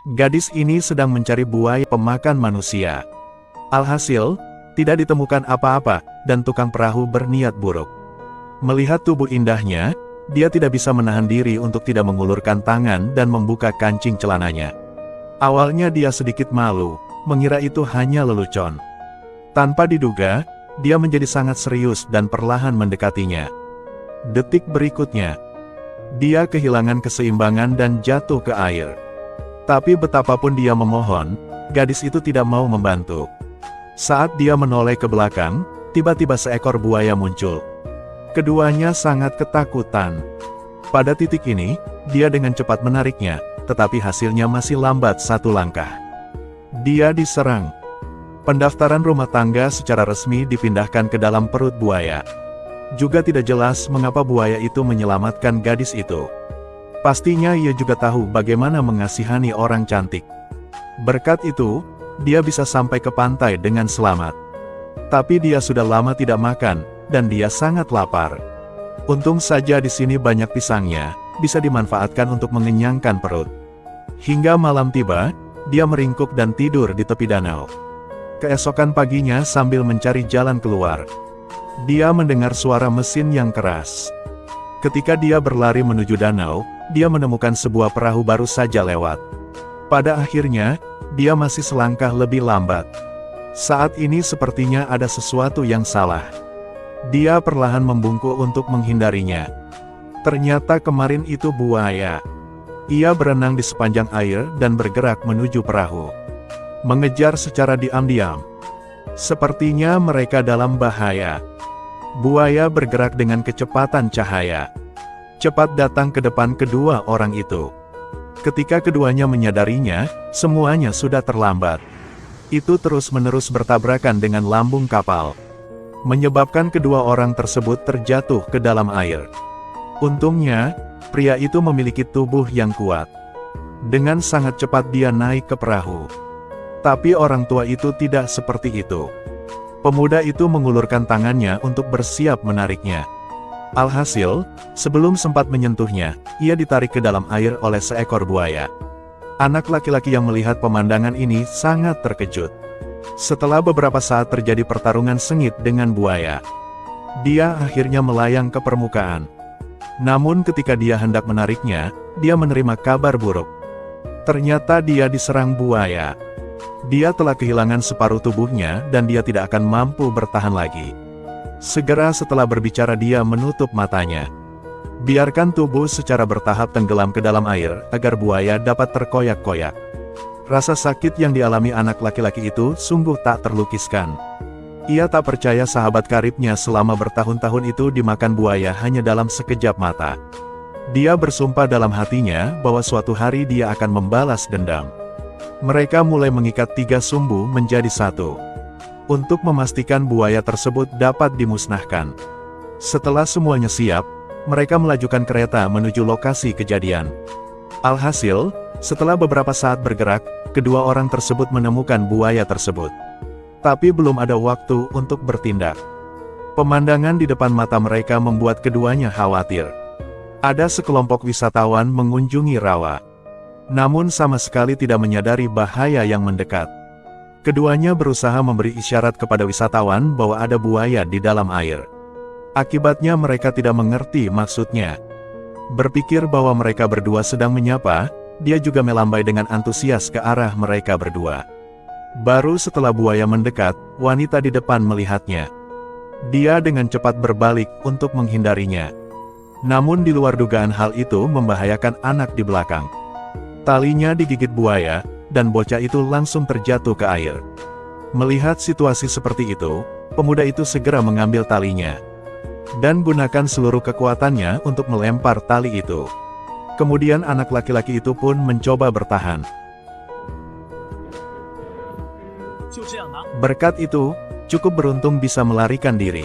Gadis ini sedang mencari buaya pemakan manusia. Alhasil, tidak ditemukan apa-apa, dan tukang perahu berniat buruk. Melihat tubuh indahnya, dia tidak bisa menahan diri untuk tidak mengulurkan tangan dan membuka kancing celananya. Awalnya dia sedikit malu, mengira itu hanya lelucon. Tanpa diduga, dia menjadi sangat serius dan perlahan mendekatinya. Detik berikutnya, dia kehilangan keseimbangan dan jatuh ke air. Tapi betapapun dia memohon, gadis itu tidak mau membantu. Saat dia menoleh ke belakang, tiba-tiba seekor buaya muncul. Keduanya sangat ketakutan. Pada titik ini, dia dengan cepat menariknya, tetapi hasilnya masih lambat satu langkah. Dia diserang. Pendaftaran rumah tangga secara resmi dipindahkan ke dalam perut buaya. Juga tidak jelas mengapa buaya itu menyelamatkan gadis itu. Pastinya ia juga tahu bagaimana mengasihani orang cantik. Berkat itu, dia bisa sampai ke pantai dengan selamat. Tapi dia sudah lama tidak makan, dan dia sangat lapar. Untung saja di sini banyak pisangnya, bisa dimanfaatkan untuk mengenyangkan perut. Hingga malam tiba, dia meringkuk dan tidur di tepi danau. Keesokan paginya sambil mencari jalan keluar, dia mendengar suara mesin yang keras. Ketika dia berlari menuju danau, dia menemukan sebuah perahu baru saja lewat. Pada akhirnya, dia masih selangkah lebih lambat. Saat ini sepertinya ada sesuatu yang salah. Dia perlahan membungkuk untuk menghindarinya. Ternyata kemarin itu buaya. Ia berenang di sepanjang air dan bergerak menuju perahu, mengejar secara diam-diam. Sepertinya mereka dalam bahaya. Buaya bergerak dengan kecepatan cahaya. Cepat datang ke depan kedua orang itu. Ketika keduanya menyadarinya, semuanya sudah terlambat. Itu terus-menerus bertabrakan dengan lambung kapal, menyebabkan kedua orang tersebut terjatuh ke dalam air. Untungnya, pria itu memiliki tubuh yang kuat. Dengan sangat cepat dia naik ke perahu. Tapi orang tua itu tidak seperti itu. Pemuda itu mengulurkan tangannya untuk bersiap menariknya. Alhasil, sebelum sempat menyentuhnya, ia ditarik ke dalam air oleh seekor buaya. Anak laki-laki yang melihat pemandangan ini sangat terkejut. Setelah beberapa saat terjadi pertarungan sengit dengan buaya, dia akhirnya melayang ke permukaan. Namun ketika dia hendak menariknya, dia menerima kabar buruk. Ternyata dia diserang buaya. Dia telah kehilangan separuh tubuhnya dan dia tidak akan mampu bertahan lagi. Segera setelah berbicara dia menutup matanya. Biarkan tubuh secara bertahap tenggelam ke dalam air agar buaya dapat terkoyak-koyak. Rasa sakit yang dialami anak laki-laki itu sungguh tak terlukiskan. Ia tak percaya sahabat karibnya selama bertahun-tahun itu dimakan buaya hanya dalam sekejap mata. Dia bersumpah dalam hatinya bahwa suatu hari dia akan membalas dendam. Mereka mulai mengikat 3 sumbu menjadi 1. Untuk memastikan buaya tersebut dapat dimusnahkan. Setelah semuanya siap, mereka melajukan kereta menuju lokasi kejadian. Alhasil, setelah beberapa saat bergerak, kedua orang tersebut menemukan buaya tersebut. Tapi belum ada waktu untuk bertindak. Pemandangan di depan mata mereka membuat keduanya khawatir. Ada sekelompok wisatawan mengunjungi rawa. Namun sama sekali tidak menyadari bahaya yang mendekat. Keduanya berusaha memberi isyarat kepada wisatawan bahwa ada buaya di dalam air. Akibatnya mereka tidak mengerti maksudnya. Berpikir bahwa mereka berdua sedang menyapa, dia juga melambai dengan antusias ke arah mereka berdua. Baru setelah buaya mendekat, wanita di depan melihatnya. Dia dengan cepat berbalik untuk menghindarinya. Namun di luar dugaan hal itu membahayakan anak di belakang. Talinya digigit buaya, dan bocah itu langsung terjatuh ke air. Melihat situasi seperti itu, pemuda itu segera mengambil talinya. Dan gunakan seluruh kekuatannya untuk melempar tali itu. Kemudian anak laki-laki itu pun mencoba bertahan. Berkat itu, cukup beruntung bisa melarikan diri.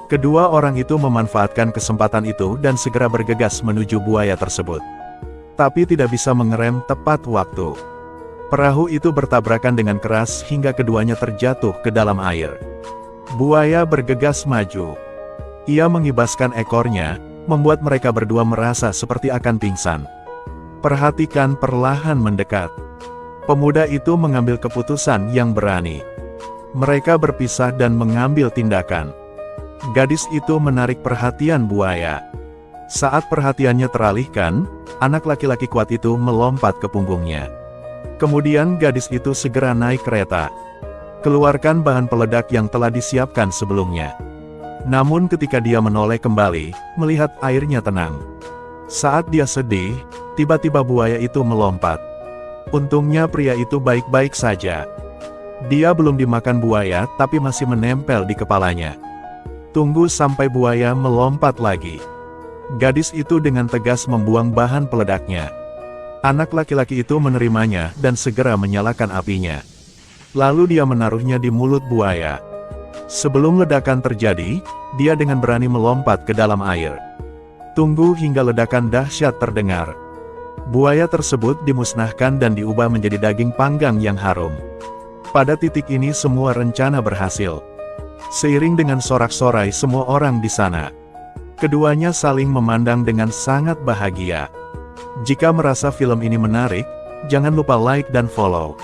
Kedua orang itu memanfaatkan kesempatan itu dan segera bergegas menuju buaya tersebut. Tapi tidak bisa mengerem tepat waktu. Perahu itu bertabrakan dengan keras hingga keduanya terjatuh ke dalam air. Buaya bergegas maju. Ia mengibaskan ekornya, membuat mereka berdua merasa seperti akan pingsan. Perhatikan perlahan mendekat. Pemuda itu mengambil keputusan yang berani. Mereka berpisah dan mengambil tindakan. Gadis itu menarik perhatian buaya. Saat perhatiannya teralihkan, anak laki-laki kuat itu melompat ke punggungnya. Kemudian gadis itu segera naik kereta. Keluarkan bahan peledak yang telah disiapkan sebelumnya. Namun ketika dia menoleh kembali, melihat airnya tenang. Saat dia sedih, tiba-tiba buaya itu melompat. Untungnya pria itu baik-baik saja. Dia belum dimakan buaya tapi masih menempel di kepalanya. Tunggu sampai buaya melompat lagi. Gadis itu dengan tegas membuang bahan peledaknya. Anak laki-laki itu menerimanya dan segera menyalakan apinya. Lalu dia menaruhnya di mulut buaya. Sebelum ledakan terjadi, dia dengan berani melompat ke dalam air. Tunggu hingga ledakan dahsyat terdengar. Buaya tersebut dimusnahkan dan diubah menjadi daging panggang yang harum. Pada titik ini semua rencana berhasil. Seiring dengan sorak-sorai semua orang di sana. Keduanya saling memandang dengan sangat bahagia. Jika merasa film ini menarik, jangan lupa like dan follow.